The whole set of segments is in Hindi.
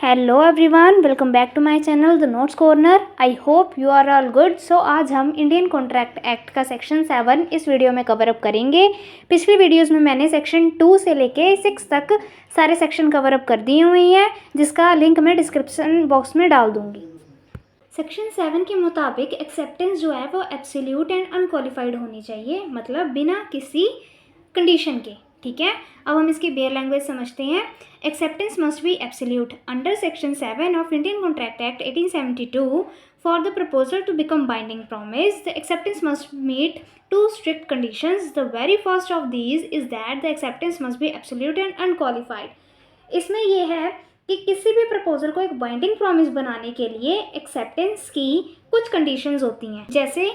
Hello everyone, welcome back to my channel the notes corner. I hope you are all good. So आज हम इंडियन कॉन्ट्रैक्ट एक्ट का सेक्शन 7 इस वीडियो में कवर अप करेंगे। पिछली वीडियोस में मैंने सेक्शन 2 से लेके 6 तक सारे सेक्शन कवर अप कर दिए हुए हैं, जिसका लिंक मैं डिस्क्रिप्शन बॉक्स में डाल दूँगी। सेक्शन 7 के मुताबिक एक्सेप्टेंस जो है वो एब्सोल्यूट एंड अनक्वालिफाइड होनी चाहिए, मतलब बिना किसी कंडीशन के। ठीक है, अब हम इसकी बेयर लैंग्वेज समझते हैं। Acceptance must be absolute under section 7 of Indian contract act 1872 for the proposal to become binding promise the acceptance must meet two strict conditions. The very first of these is that the acceptance must be absolute and unqualified. इसमें यह है कि किसी भी प्रपोजल को एक बाइंडिंग प्रॉमिस बनाने के लिए एक्सेप्टेंस की कुछ कंडीशंस होती हैं, जैसे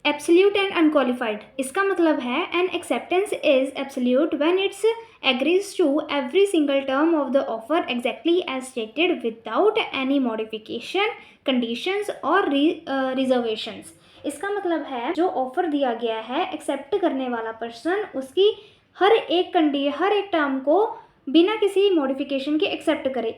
एब्सोल्यूट एंड अनक्वालिफाइड। इसका मतलब है an acceptance is absolute when it's agrees to every single term of the offer exactly as stated without any modification, conditions और रिजर्वेशंस। इसका मतलब है जो ऑफर दिया गया है, एक्सेप्ट करने वाला पर्सन उसकी हर एक टर्म को बिना किसी मॉडिफिकेशन के एक्सेप्ट करे।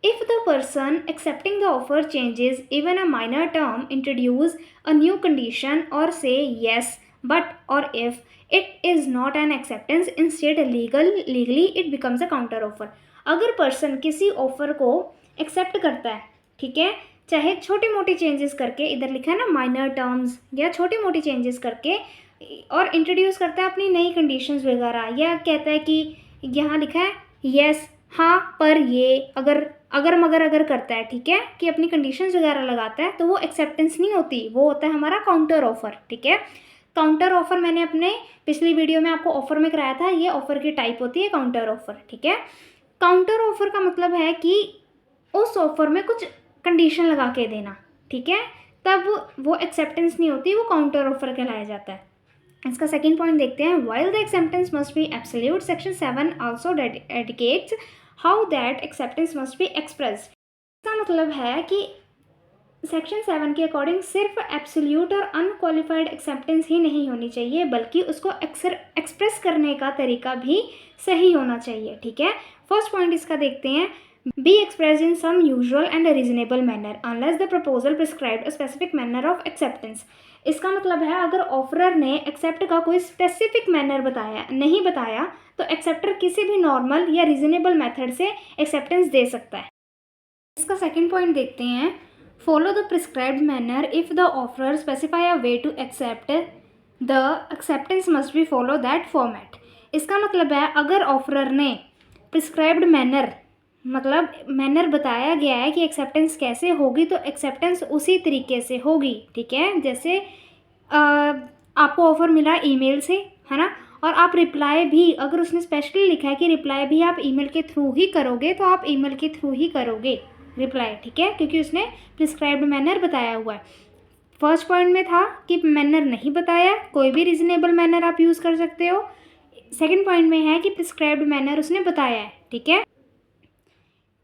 If the person accepting the offer changes even a minor term, introduce a new condition or say yes, but or if it is not an acceptance, instead legally it becomes a counter offer. अगर person किसी ऑफर को एक्सेप्ट करता है, ठीक है, चाहे छोटी मोटी चेंजेस करके, इधर लिखा है ना माइनर टर्म्स, या छोटी मोटी चेंजेस करके, और इंट्रोड्यूस करता है अपनी नई कंडीशंस वगैरह, या कहता है कि यहाँ लिखा है यस हाँ पर ये अगर मगर करता है, ठीक है, कि अपनी कंडीशंस वगैरह लगाता है, तो वो एक्सेप्टेंस नहीं होती, वो होता है हमारा काउंटर ऑफर। ठीक है, काउंटर ऑफर मैंने अपने पिछली वीडियो में आपको ऑफर में कराया था, ये ऑफर की टाइप होती है काउंटर ऑफर। ठीक है, काउंटर ऑफर का मतलब है कि उस ऑफर में कुछ कंडीशन लगा के देना, ठीक है, तब वो एक्सेप्टेंस नहीं होती, वो काउंटर ऑफर कहलाया जाता है। इसका सेकंड पॉइंट देखते हैं। While the acceptance must be absolute, section 7 also indicates how that acceptance must be expressed. इसका मतलब है कि सेक्शन 7 के अकॉर्डिंग सिर्फ एब्सोल्यूट और अनक्वालिफाइड एक्सेप्टेंस ही नहीं होनी चाहिए, बल्कि उसको एक्सप्रेस करने का तरीका भी सही होना चाहिए। ठीक है, फर्स्ट पॉइंट इसका देखते हैं। Be express in some usual and reasonable manner unless the proposal prescribed a specific manner of acceptance. इसका मतलब है अगर ऑफरर ने एक्सेप्ट का कोई स्पेसिफिक मैनर नहीं बताया, तो एक्सेप्टर किसी भी नॉर्मल या रीजनेबल मेथड से एक्सेप्टेंस दे सकता है। इसका सेकंड पॉइंट देखते हैं। Follow the prescribed manner if the offeror specify a way to accept the acceptance must be follow that format. इसका मतलब है अगर ऑफरर ने प्रिस्क्राइब्ड मैनर, मतलब मैनर बताया गया है कि एक्सेप्टेंस कैसे होगी, तो एक्सेप्टेंस उसी तरीके से होगी। ठीक है, जैसे आपको ऑफर मिला ईमेल से, है ना, और आप रिप्लाई भी, अगर उसने स्पेशली लिखा है कि रिप्लाई भी आप ईमेल के थ्रू ही करोगे, तो आप ईमेल के थ्रू ही करोगे रिप्लाई। ठीक है, क्योंकि उसने प्रिस्क्राइब्ड मैनर बताया हुआ है। फर्स्ट पॉइंट में था कि मैनर नहीं बताया, कोई भी रीजनेबल मैनर आप यूज़ कर सकते हो। सेकेंड पॉइंट में है कि प्रिस्क्राइब्ड मैनर उसने बताया है। ठीक है,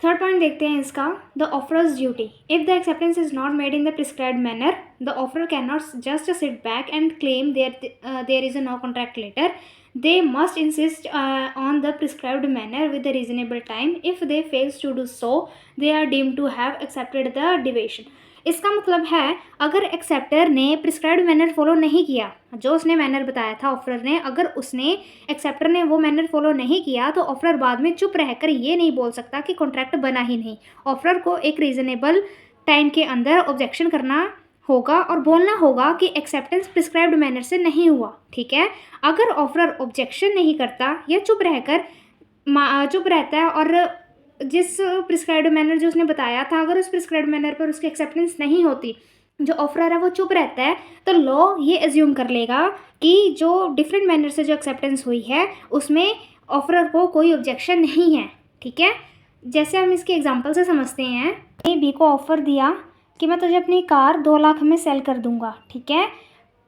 थर्ड पॉइंट देखते हैं इसका। The offeror's duty if the acceptance is not made in the prescribed manner, the offeror can not just sit back and claim there is a no contract letter. They must insist on the prescribed manner with the reasonable time. If they fails to do so, they are deemed to have accepted the deviation. इसका मतलब है अगर एक्सेप्टर ने प्रिस्क्राइब्ड मैनर फॉलो नहीं किया, जो उसने मैनर बताया था ऑफरर ने, अगर एक्सेप्टर ने वो मैनर फॉलो नहीं किया, तो ऑफरर बाद में चुप रहकर ये नहीं बोल सकता कि कॉन्ट्रैक्ट बना ही नहीं। ऑफरर को एक रीजनेबल टाइम के अंदर ऑब्जेक्शन करना होगा और बोलना होगा कि एक्सेप्टेंस प्रिस्क्राइब्ड मैनर से नहीं हुआ। ठीक है, अगर ऑफरर ऑब्जेक्शन नहीं करता या चुप रहता है और जिस प्रिस्क्राइब्ड मैनर जो उसने बताया था, अगर उस प्रिस्क्राइब्ड मैनर पर उसकी एक्सेप्टेंस नहीं होती, जो ऑफरर है वो चुप रहता है, तो लॉ ये एज्यूम कर लेगा कि जो डिफरेंट मैनर से जो एक्सेप्टेंस हुई है उसमें ऑफरर को कोई ऑब्जेक्शन नहीं है। ठीक है, जैसे हम इसके एग्जांपल से समझते हैं। ए बी को ऑफर दिया कि मैं तुझे अपनी कार 2 लाख में सेल कर दूंगा, ठीक है,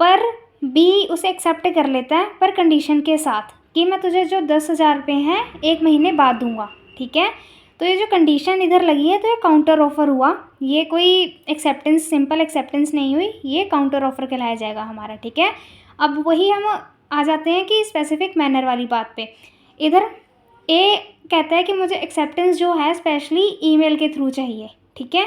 पर बी उसे एक्सेप्ट कर लेता है, पर कंडीशन के साथ कि मैं तुझे जो 10,000 रुपये हैं 1 महीने बाद दूंगा। ठीक है, तो ये जो कंडीशन इधर लगी है, तो ये काउंटर ऑफर हुआ, ये कोई एक्सेप्टेंस, सिंपल एक्सेप्टेंस नहीं हुई, ये काउंटर ऑफर कहलाया जाएगा हमारा। ठीक है, अब वही हम आ जाते हैं कि स्पेसिफिक मैनर वाली बात पे। इधर ए कहता है कि मुझे एक्सेप्टेंस जो है स्पेशली ईमेल के थ्रू चाहिए, ठीक है।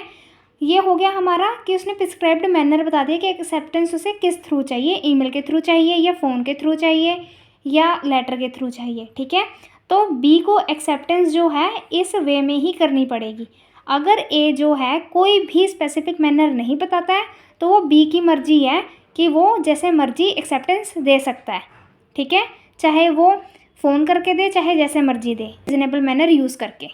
ये हो गया हमारा कि उसने प्रिस्क्राइब्ड मैनर बता दिया कि एक्सेप्टेंस उसे किस थ्रू चाहिए, ईमेल के थ्रू चाहिए या फ़ोन के थ्रू चाहिए या लेटर के थ्रू चाहिए, ठीक है। तो बी को एक्सेप्टेंस जो है इस वे में ही करनी पड़ेगी। अगर ए जो है कोई भी स्पेसिफिक मैनर नहीं बताता है तो वो बी की मर्जी है कि वो जैसे मर्जी एक्सेप्टेंस दे सकता है, ठीक है। चाहे वो फ़ोन करके दे, चाहे जैसे मर्जी दे, रीजनेबल मैनर यूज़ करके।